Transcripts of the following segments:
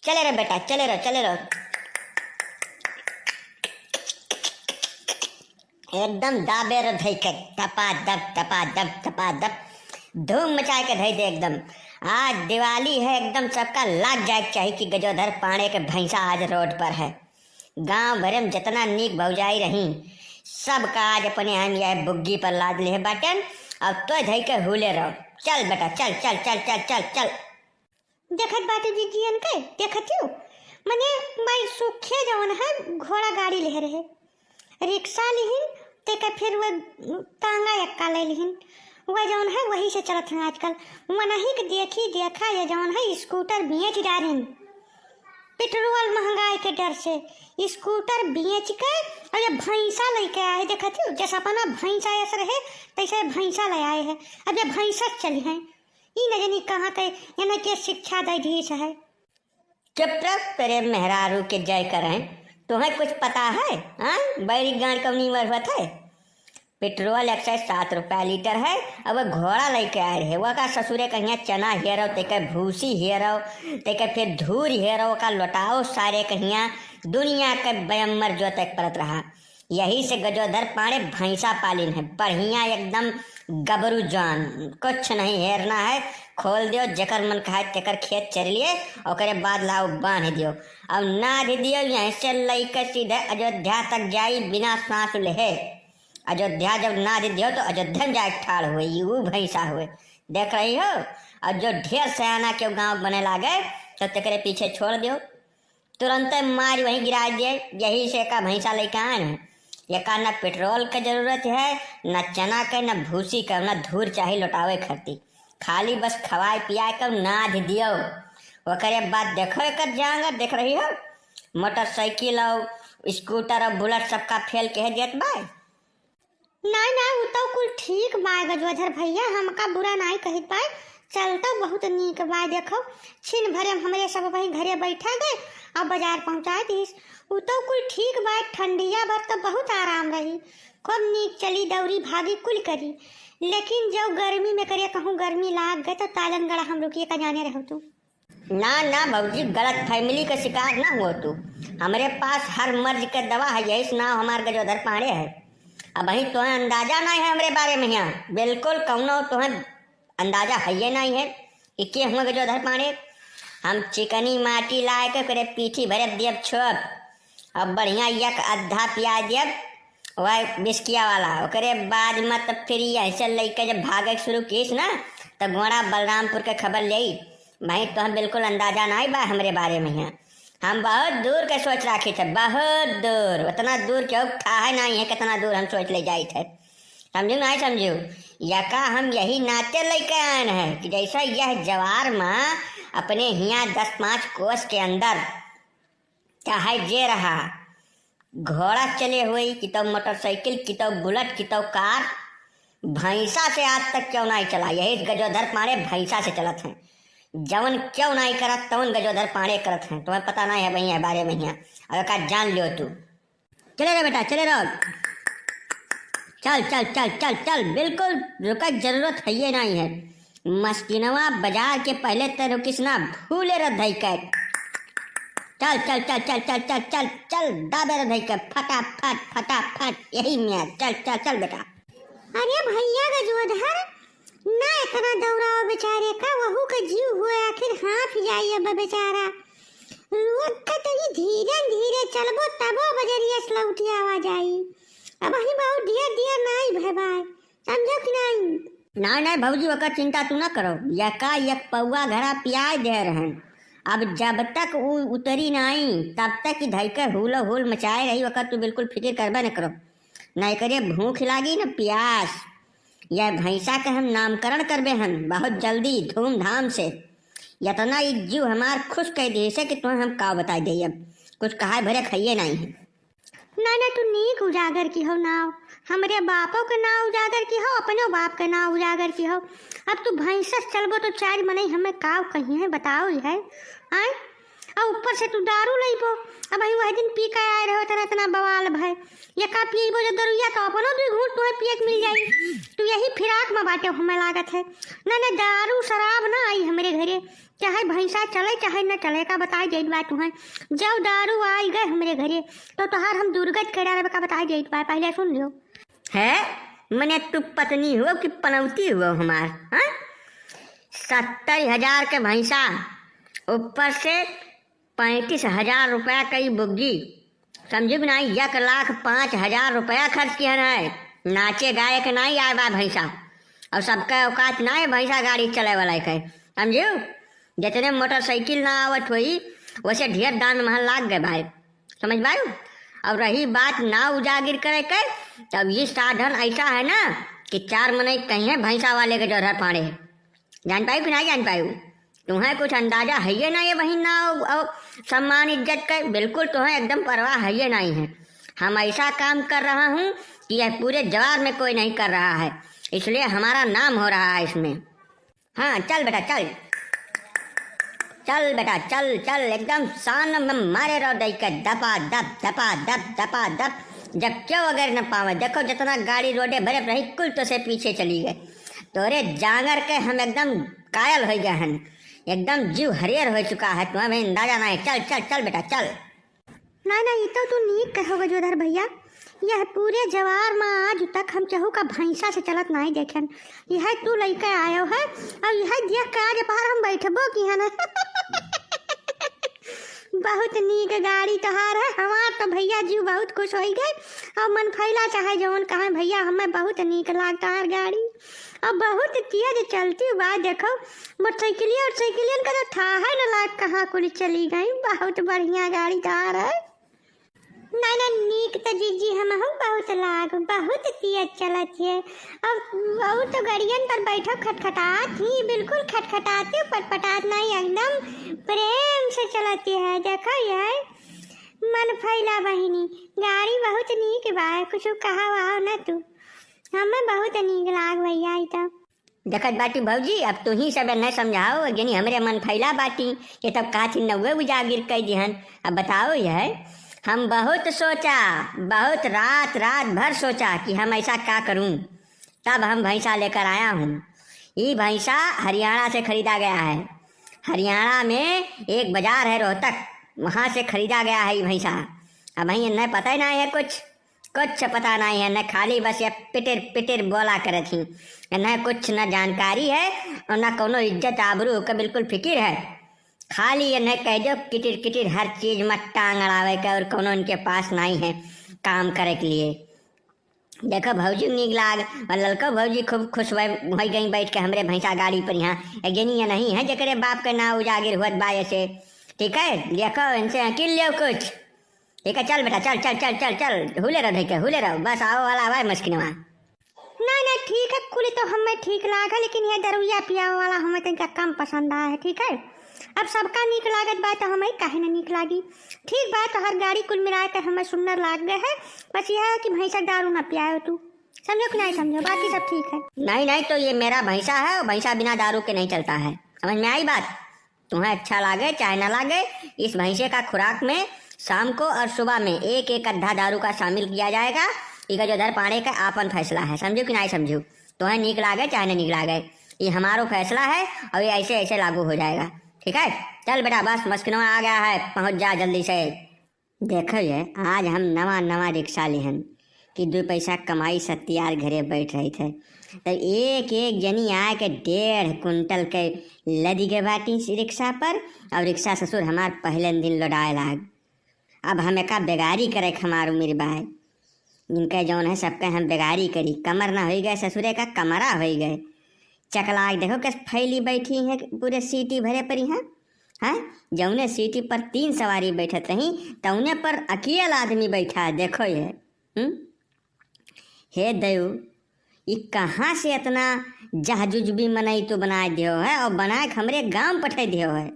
चले रहो बेटा, चले रहो चले रहो। एकदम दाबे रहो धई के, टपा दप धूम मचा के धई दे एकदम। आज दिवाली है, एकदम सबका लाग जाए चाहिए कि गजोधर पाणे के भैंसा आज रोड पर है। गांव भरे में जितना नीक भौजाई रही सबका आज अपने हम यह बुग्गी पर लाद ले बाटन। अब तो धई के हुले रहो। चल बेटा चल चल चल चल चल चल। देखत बाटे जीजियन के देखत हो मने भाई सुखे जवन है घोड़ा गाड़ी ले रहे, रिक्शा लिहिन ते का फिर वो तांगा यक्का ले लिहिन, वह जवन है वही से चलत हैं आजकल। वनही के देखा ये जवन है स्कूटर बेच डारिन, पेट्रोल महंगाई के डर से स्कूटर बेच के और ये भैंसा लेके आए। देखत हो जैसा अपना भैंसा ऐसा रहे तैसे भैंसा ले आए हैं। अब ये भैंसा चली हैं ई न जानी कहाँ के यानी के शिक्षा दे ढीस है। चुप रह तेरे मेहरारू के जय करें। तुम्हें कुछ पता है? हाँ बैरी गांड कवनी मरवत है। पेट्रोल 107 रुपया लीटर है। अब वो घोड़ा लेके आए है, वह का ससुरे कहिया चना हेरो ते भूसी हेरो ते फिर धूर हेरो का लौटाओ सारे कहिया दुनिया के बयम्मर जो तक परत रहा। यही से गजोधर पाणे भैंसा पालिन है, बढ़िया एकदम गबरू जान, कुछ नहीं हेरना है। खोल दियो जकर मन कहा तेकर खेत चर लिए और बाद लाओ बांध दियो। अब ना दे दियो यहीं से लेकर सीधे अयोध्या तक जाई बिना सांस लेहे। अयोध्या जब ना दे दियो तो अयोध्या में जाए ठाड़ हुए वो भैंसा हुए। देख रही हो? और जो ढेर सयाना के गांव बने लागे तो तेरे पीछे छोड़ दियो, तुरंत मार वहीं गिरा दिए। यही से का भैंसा लेके आए हैं। ये का न पेट्रोल की जरूरत है, न चना के, न भूसी का, न धूर चाहे लौटावे खरती, खाली बस खवाए पियाए कर नाद दियो। ओकरे बाद देखो एक जांगर देख रही हो मोटरसाइकिल और स्कूटर और बुलेट सबका फेल के देत बाय। नहीं ना वो तो कुल ठीक बाय गजोधर भैया, हमका बुरा नहीं कहित बाय, चलता बहुत नीक बाय। देखो छिन भरे हमरे सब वही घरे बैठा गए अब बाजार पहुंचा दीस। वो तो कुल ठीक बाय, ठंडिया भर तो बहुत आराम रही, खूब नीक चली दौड़ी भागी कुल करी। लेकिन जब गर्मी में करिए कहूँ गर्मी लाग गए तो तालन गड़ा हम रुकिए का जाने रहो तू। ना ना बाबूजी गलत फैमिली का शिकार ना हुआ तू। हमारे पास हर मर्ज के दवा है, यही नाम हमारे गजोधर पाणे है। अब वही तुम्हें अंदाजा नहीं है हमारे बारे में, यहाँ बिल्कुल कौनो तुम्हें अंदाजा है ये नहीं है कि के हुआ गजोधर पाणे। हम चिकनी माटी लाए के करे पीठी भरे दियब छोप, अब बढ़िया यक अद्धा पिया दियब वह बिस्किया वाला। ओकरे बाद मत फिर ऐसे लेके जब भागे शुरू कीस ना तो घोड़ा बलरामपुर के खबर ले भाई। तो हम बिल्कुल अंदाजा नहीं बा हमारे बारे में यहाँ। हम बहुत दूर के सोच रखे थे, बहुत दूर, उतना दूर क्यों था है नहीं है कितना दूर हम सोच ले जाए थे। समझू नहीं समझू? यका हम यही नाते लेके आए हैं कि जैसा यह जवार में अपने यहाँ 10-5 कोस के अंदर चाहे जे रहा घोड़ा चले हुए कि तो मोटरसाइकिल कि तो बुलेट कि तो कार, भैंसा से आज तक क्यों नहीं चला। यही गजोधर पाणे भैंसा से चलत हैं। जवन क्यों नहीं करत तवन गजोधर पाणे करत हैं। तुम्हें पता नहीं है भैया बारे में यहाँ, अगर का जान लियो तू। चले रहो बेटा चले रहो, चल चल चल चल चल, बिल्कुल रुका जरूरत है ये नहीं है। मस्किनवा बाजार के पहले तो रुकिस ना, भूले रह धई के चल चल चल चल चल चल चल चल दाबे रह धई के फटाफट फटाफट यही में चल चल चल बेटा। अरे भैया गजोधर ना इतना दौड़ाओ बेचारे का, वहू का जीव हुआ आखिर हाफ जाइए बेचारा। रोड का तो ये धीरे धीरे चलबो तबो बजरिया सलौटी आवाज आई। अब ही बहुत दिया नहीं भाई भाई, समझो कि नहीं? नहीं भौजी वकर चिंता तू ना करो, यका यक पौवा घड़ा पियाय दे रहन। अब जब तक वो उतरी नहीं तब तक ही धैकर हुल मचाए रही, वकर तू बिल्कुल फिक्र करबे न करो। नहीं करे भूख लागी न प्यास, यह भैंसा का हम नामकरण करबे हन बहुत जल्दी धूमधाम से। इतना इज्जू हमार खुश कह दे से कि तुम्हें हम का बताई दे, अब कुछ कहा भरे खाइए नहीं है। ना तू नीक उजागर की हो नाव, हमरे बापों के नाव उजागर की हो, अपने बाप के नाव उजागर की हो। अब तू भैंसा चलबो तो 4 मने हमें काव कही है बताओ है आय। और ऊपर से तू दारू लइबो। अब वही दिन पी के आए रहो तना तना बवाल भाई, ये का पीबो जो दरुइया तो अपनो भी घूट तुम्हें पिए के मिल जाई। तू यही फिराक में बाटे हमें लागत है ना दारू शराब ना आई हमारे घरे, चाहे भैंसा चले चाहे न चले का बताई जाइत बा तुम्हें। जब दारू आई गए हमारे घरे तो तोहार हम दुर्गत करा रहे का बताई जाइत बा, पहले सुन लियो। है मने तू पत्नी हुआ कि पनौती हुआ हमार? हाँ 70,000 के भैंसा, ऊपर से 35,000 रुपया कई बुग्गी, समझी भी नहीं। 1,05,000 रुपया खर्च किया है, नाचे गाए के नहीं आए बा भैंसा, और सबका औकात ना है भैंसा गाड़ी चले वाला के, समझू। जितने मोटरसाइकिल ना आवत हुई वैसे ढेर दान महल लाग गए भाई, समझ पायू। अब रही बात ना उजागिर करे के, तब ये साधन ऐसा है ना कि 4 महीने कहीं है भैंसा वाले के जोधर पाड़े, जान पायू कि नहीं जान पायू? तुम्हें कुछ अंदाजा है ये ना ये वही ना सम्मान इज्जत का, बिल्कुल तुम्हें एकदम परवाह है ये नहीं है। हम ऐसा काम कर रहा हूँ कि यह पूरे जवार में कोई नहीं कर रहा है, इसलिए हमारा नाम हो रहा है इसमें। हाँ चल बेटा चल, चल बेटा चल चल, एकदम शान में मारे रहो दई के दपा दप दपा दप दपा दप, जब क्यों अगर न पावे। देखो जितना गाड़ी रोडे भरे रही कुल तो से पीछे चली गए, तोरे जांगर के हम एकदम कायल हो गए हैं, एकदम जीव हरियर हो चुका है, तुम्हें अंदाजा नहीं। चल चल चल बेटा चल। नहीं तो तू नीक कहोगे जोधर भैया, यह पूरे जवार में आज तक हम चहु का भैंसा से चलत नहीं देखे, यह तू लइके आयो है और यह देख के आज बाहर हम बैठबो की है ना। बहुत नीक गाड़ी तोहार है, हमार तो भैया जीव बहुत खुश हो गए, और मन फैला चाहे जवन कहा भैया हमें बहुत नीक लागता है गाड़ी, और बहुत तेज चलती बात। देखो मोटरसाइकिलिया और साइकिलियन का तो था है ना लाग कहाँ कुल चली गई, बहुत बढ़िया गाड़ी तोहार है। ना नीक तो जीजी हम हूँ बहुत लाग, बहुत तेज चलत है, अब बहुत तो गाड़ियन पर बैठो खटखटात ही, बिल्कुल खटखटाती पटपटात नहीं, एकदम प्रेम से चलती है। देखो यार मन फैला बहिनी, गाड़ी बहुत नीक बा, कुछ कहा वाह ना तू, हमें बहुत नीक लाग भैया। तो देखत बाटी भौजी, अब तू ही सब न समझाओ, यानी हमरे मन फैला बाटी, ये तब काची नव्वे उजागिर कर दिहन। अब बताओ यह हम बहुत सोचा, बहुत रात भर सोचा कि हम ऐसा क्या करूं, तब हम भैंसा लेकर आया हूं। ये भैंसा हरियाणा से खरीदा गया है, हरियाणा में एक बाजार है रोहतक, वहाँ से खरीदा गया है ये भैंसा। अब भाई न पता ही नहीं है, कुछ पता नहीं है, न खाली बस ये पिटिर पिटिर बोला करे थी, न कुछ न जानकारी है और न कोनो इज्जत आबरू का बिल्कुल फिक्र है। खाली ये न कह दो किटिर किटिर हर चीज में टांग अड़ावे के, और कोनो उनके पास नहीं है काम करे के लिए। देखो भौजी नीक लाग, और ललको भौजी खूब खुश हो गई बैठ के हमरे भैंसा गाड़ी पर। यहाँ एक जनी नहीं है जकरे बाप के ना उजागिर हुआ बाय से, ठीक है। देखो इनसे अकिल लियो कुछ, ठीक है। चल बेटा चल चल चल चल चल, हुले रहो ढके हुले रहो, बस आओ वाला आवा मस्किनवा। ना ठीक है कुल तो हमें ठीक लागा, लेकिन यह दरुइया पिया वाला हमें तनिका कम पसंद आया है, ठीक है। अब सबका नीक लागत बात हमें काहे न नीक लागी, ठीक बात। हर गाड़ी कुल मिला कर हमें सुंदर लाग गए है, बस यह है कि भैंसा दारू ना पियाओ, तू समझो कि नहीं समझो, बाकी सब ठीक है। नहीं तो ये मेरा भैंसा है, और भैंसा बिना दारू के नहीं चलता है, समझ में आई बात। तुम्हें अच्छा लागे चाहे ना लागे, इस भैंसे का खुराक में शाम को और सुबह में एक अद्धा दारू का शामिल किया जाएगा। इका जो दर पाने का आपन फैसला है, समझो कि नहीं समझो। तुम्हें नीक लागे चाहे ना नीक लागे, ये हमारो फैसला है, और ये ऐसे ऐसे लागू हो जाएगा, ठीक है। चल बेटा बस मस्किनवा आ गया है, पहुंच जा जल्दी से। देखो ये आज हम नवा रिक्शा लिहन कि 2 पैसा कमाई सत्यार घरे बैठ रहे थे, तो एक जनी आए के 1.5 कुंटल के लदी के बाटी रिक्शा पर, और रिक्शा ससुर हमार पहले दिन लौटाए लाग। अब हमें का बेगारी करे हमार उम्र बाय, इनका जौन है सबका हम बेगारी करी, कमर ना हो गए ससुरे का कमरा हो गए। चकलाक देखो कैसे फैली बैठी है पूरे सीटी भरे पर यहाँ, हाँ जौने सीटी पर 3 सवारी बैठत रही तौने पर अकेला आदमी बैठा है। देखो ये हे दयु, ये कहाँ से इतना जहाजुजबी मनई तो बना दियो है, और बना के हमरे गांव पठे दियो है।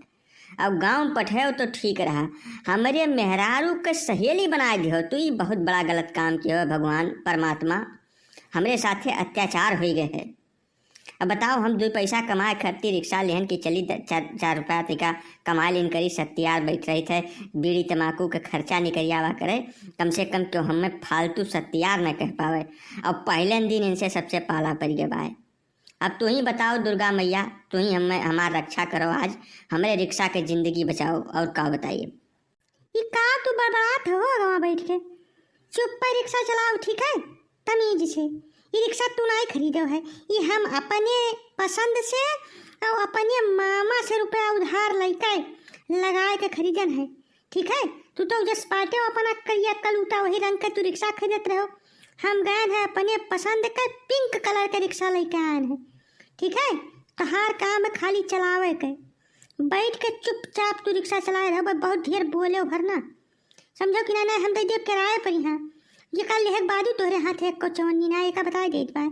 अब गांव पठे तो ठीक रहा, हमरे मेहरारू के सहेली बना दियो, तो ये बहुत बड़ा गलत काम किया है। भगवान परमात्मा हमरे साथे अत्याचार हो गए है, अब बताओ हम 2 पैसा कमाए खर्ती रिक्शा लेहन की चली 4 रुपया तिका कमा लिन करी सत्यार बैठ रही थे बीड़ी तम्बाकू के खर्चा निकल आवा करे कम से कम तो हमें फालतू सत्यार न कह पावे। अब पहले दिन इनसे सबसे पाला पड़ गया बाय। अब तू ही बताओ दुर्गा मैया, तू ही हमें हमारा रक्षा करो, आज हमारे रिक्शा के जिंदगी बचाओ। और क्या बताइए? ये का तू बड़बड़ात हो वहाँ बैठ के? चुप पर रिक्शा चलाओ, ठीक है, तमीज से। ये रिक्शा तू नहीं खरीदो है, ये हम अपने पसंद से और अपने मामा से रुपया उधार लेके लगाए के खरीदन है, ठीक है। तू तो जस पाटे हो अपना करिया कलूटा वही रंग के तू रिक्शा खरीदत रहो। हम गए हैं अपने पसंद के पिंक कलर के रिक्शा लेके आए हैं, ठीक है। तहार काम है खाली चलावे के, बैठ के चुपचाप तू रिक्शा चलाए रहो। बहुत ढेर बोले भर ना, समझो कि ना हम दे देव किराए पर यहाँ ये कल लेहक बाजू तोहरे हाथ एक को चवन्नी ना एक बता देत बा।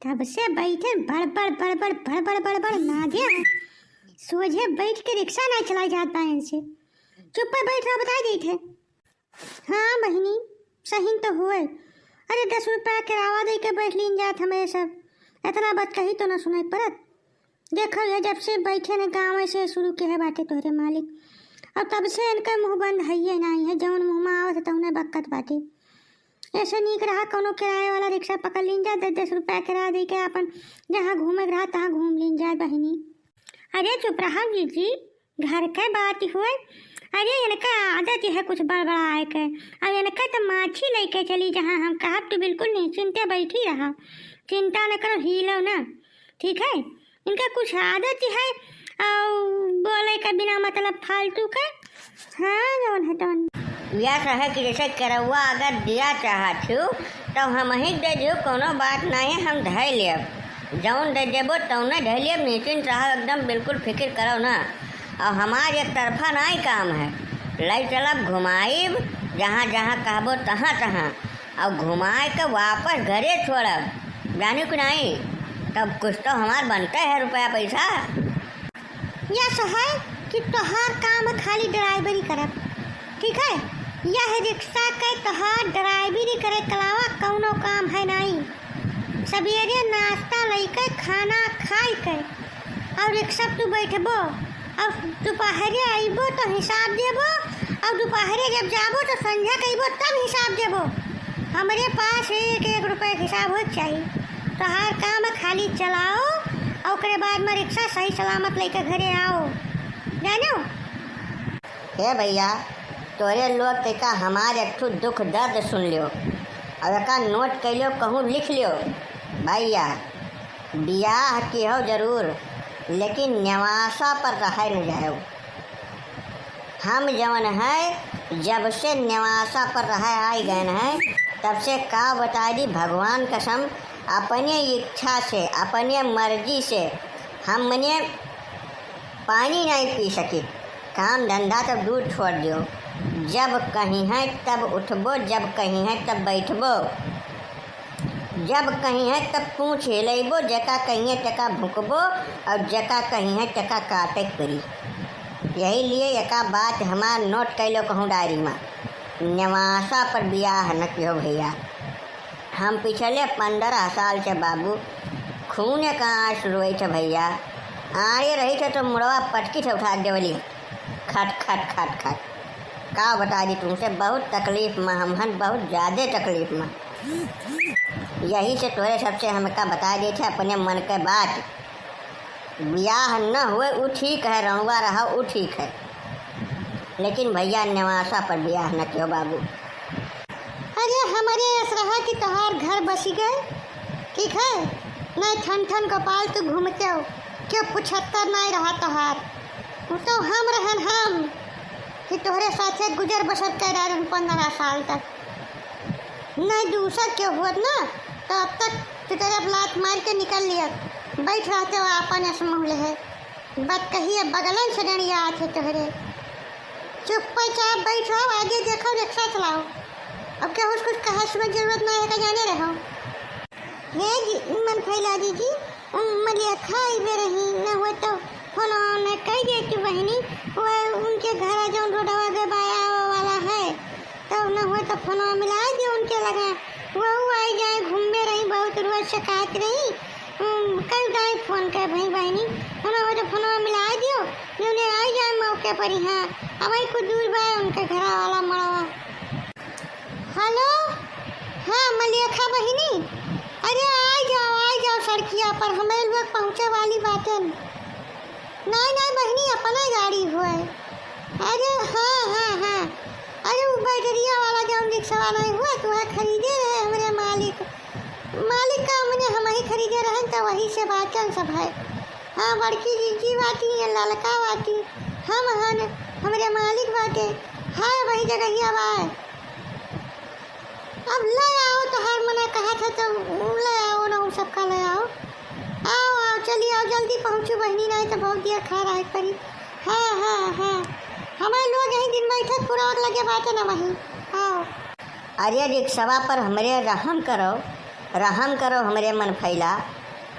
तब से बैठे बड़बड़ बड़बड़ बड़बड़ बड़बड़ ना दे सोझे बैठ के रिक्शा ना चलाई जात बा इनसे। चुप पर बैठ रहा बता देते। हाँ बहिनी सही तो हुए। अरे 10 रुपया किराया दे के बैठ लीन जात हमें सब, इतना बात कही तो ना सुनाई पड़त। देखो ये जब से बैठे ने गाँव से शुरू के है बाटे तोहरे मालिक, और तब से इनका मुँह बंद है ये नहीं है, जौन मुँह में आवत तौने बक्कत बाटे। ऐसे नीक रहा कोनो किराए वाला रिक्शा पकड़ लीन जा, 10 रुपया किराया दे के अपन जहाँ घूमे रहा तहाँ घूम लीन जाए बहिनी। अरे चुप रहा जी, घर के बात हुए। अरे इनका आदत है कुछ बड़बड़ाए के, अब इनका तो माछी लेके चली जहाँ हम कहा तो बिल्कुल निश्चिंते बैठी रहा, चिंता न करो हिलो ना, ठीक है। इनका कुछ आदत है और बोले का बिना मतलब फालतू का। हाँ जौन है तौन यह है कि जैसे करौआ अगर दिया चाहत हूँ तो हम ही दे दो, कोनो बात नहीं है, हम धै लेब, जौन दे देबो तौने धै लेब, निश्चिंत रहो एकदम, बिल्कुल फिक्र करो ना। और हमार एक तरफा नहीं काम है, ले चलब घुमाइब जहाँ जहाँ कहबो तहाँ तहाँ, और घुमाए के वापस घरे छोड़ब, जाने को नहीं। तब कुछ तो हमार बनते है रुपया पैसा। यह है कि तोहार काम खाली ड्राइवरी करब, ठीक है। यह रिक्शा के तोहार ड्राइवरी करे के अलावा कौनो काम है नहीं। सवेरे नाश्ता लेके खाना खाए के और रिक्शा तू बैठबो और दोपहरे आइबो तो हिसाब देबो, और दोपहरे जब जाबो तो संझा के आइबो तब हिसाब देबो। हमारे पास 1-1 रुपये हिसाब हो चाहिए। तोहार काम खाली चलाओ और उसके बाद में रिक्शा सही सलामत लेके घरे आओ, जानो। हे भैया तोरे लोग तेका हमारे एक ठो दुख दर्द सुन लियो और का नोट कर लियो, कहूँ लिख लियो। भैया बियाह की हो जरूर, लेकिन नेवासा पर रहे न जाओ। हम जवन है जब से नेवासा पर रहे आई गए हैं तब से का बता दी भगवान कसम, अपने इच्छा से अपने मर्जी से हमने पानी नहीं पी सकी, काम धंधा तब दूर छोड़ दियो। जब कहीं है तब उठबो, जब कहीं है तब बैठबो, जब कहीं है तब पूछ हिलेबो, जका कहीं है टका भुकबो और जका कहीं है टका काटे करी। यही लिए एका बात हमार नोट कर लो कहूँ डायरी में, नेवासा पर बियाह न कियो भैया। हम पिछले 15 साल से बाबू खूने का आँच रोए थे भैया, आए रही थे तो मुड़वा पटकी से उठा देवली, खट खट खट खट। का बता दी तुमसे, बहुत तकलीफ में हम हन, बहुत ज़्यादा तकलीफ में। यही से तोरे सबसे हमका बता दिए थे अपने मन के बात। ब्याह न हुए वो ठीक है, रहुआ रहा वो ठीक है, लेकिन भैया नेवासा पर ब्याह न क्यों बाबू। अरे हमारे ऐसा रहा कि तोहार घर बसी गए, ठीक है। नहीं ठन ठन कपाल तू घूमते हो, क्यों 75 नहीं रहा तोहार, तो हम रहन हम कि तोहरे साथे गुजर बसर कर रहे 15 साल तक। नहीं दूसर क्यों हुआ ना, तो अब तक तो तेरे लात मार के निकल लिया, बैठ रहते हो अपन समूह है, बात कही है बगलन से डरिया आते तोहरे। चुपचाप बैठ रहो, आगे देखो, रिक्शा चलाओ, अब क्या कुछ कहा सुबह जरूरत नहीं है, जाने रहो। हे जी मन फैला दीजी मलिया खाई बे रही न हुए तो फोन ने कह दिए कि बहनी वो उनके घर जो रोडवा के बाया वाला है, तो न हुए तो फोन मिला दिए उनके लगा, वो आई जाए घूमने रही, बहुत रोज शिकायत रही, कल दाई फोन कर भाई बहनी फोनवा तो फोनवा मिला दियो ये उन्हें आई जाए मौके पर ही। हाँ अब आई कुछ दूर बा उनके घर वाला मड़वा। हेलो हाँ मलिया बहिनी, अरे आ जाओ सड़किया पर, हमें लोग पहुँचे वाली बातें। नहीं बहिनी अपना गाड़ी हुआ है। अरे हाँ अरे वो बैटरिया वाला जो रिक्शा नहीं हुआ तो वह खरीदे रहे हमारे मालिक का हमने हम ही खरीदे रहे तो वही से बातन सब है। हाँ बड़की जी बाती है ललका बाती हम हन हमारे मालिक बाटे। हाँ वही जगह ही अब आए। अब ले आओ तो हर मना कहा था तो ले आओ ना, उन सबका ले आओ। आओ चलिए आओ जल्दी पहुँचो बहनी, नहीं तो बहुत देर खा रहा है परी। हाँ हमारे लोग यही दिन बैठे पूरा और लगे बातें ना वहीं। आओ अरे रिक्शवा पर हमरे रहम करो हमरे मन फैला,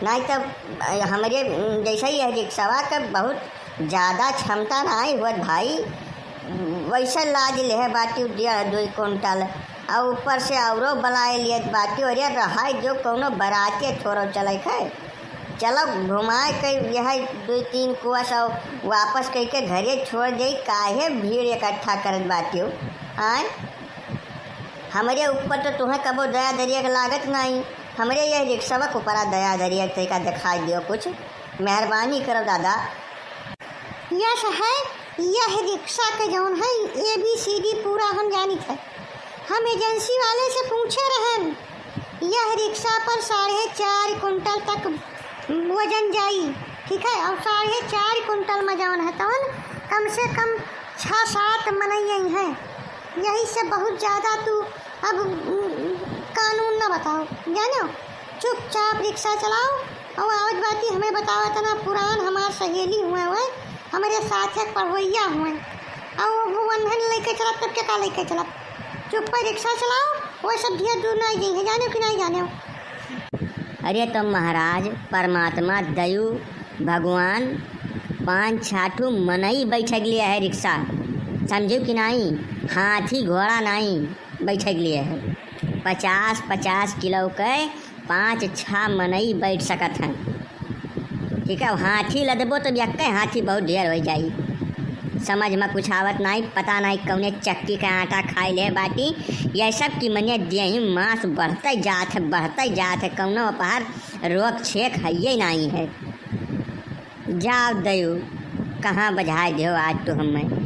नहीं तो हमरे जैसे ही है रिक्शवा का बहुत ज़्यादा क्षमता नहीं हुआ भाई, वैसा लाज ले बाटी 2 कुंटल और ऊपर से औरो बनाए लिए बाटी। अरे रहा जो कोनो बराते थोड़ा चले है, चलो घुमाए कई यह 2-3 कुआस और वापस कह के घरे छोड़ दे, काहे भीड़ इकट्ठा करत बाटी हो। आए हमारे ऊपर तो तुम्हें कबो दया दरिया के लागत नहीं, हमारे यह रिक्शा को ऊपर दया दरिया तरीका दिखाई दियो, कुछ मेहरबानी करो दादा। यह है यह रिक्शा के जौन है ABCD पूरा हम जानी थे, हम एजेंसी वाले से पूछे रहन। यह रिक्शा पर 4.5 कुंटल तक वजन जाई, ठीक है, और 4.5 कुंटल में जौन है तवन कम से कम 6-7 मनई हैं। यही से बहुत ज़्यादा तू अब कानून ना बताओ, जानो चुपचाप रिक्शा चलाओ। और आज बाती हमें बताओ तना पुरान हमार सहेली हुए हमारे साथ एक पढ़वैया हुए और वो बंधन लेके चला तब क्या लेके चला, चुप पर रिक्शा चलाओ, वो सब ढेर दूर नहीं गई है, जाने कि नहीं जाने। अरे तो महाराज परमात्मा दयु भगवान 5-6 मनई बैठक लिया है रिक्शा, समझो कि नहीं, हाथी घोड़ा नहीं बैठक लिए है। 50-50 किलो के 5-6 मनई बैठ सकत हैं, ठीक है। हाथी लदबो तो यक्के हाथी बहुत ढेर हो जाई, समझ में कुछ आवत नहीं, पता नहीं कौने चक्की का आटा खाई ले बाटी। यह सब की मने देही मांस बढ़ते जात है, कौनो पहाड़ रोक छेक है ही नहीं है। जाओ दयु कहाँ बजाए दो आज तो हमें।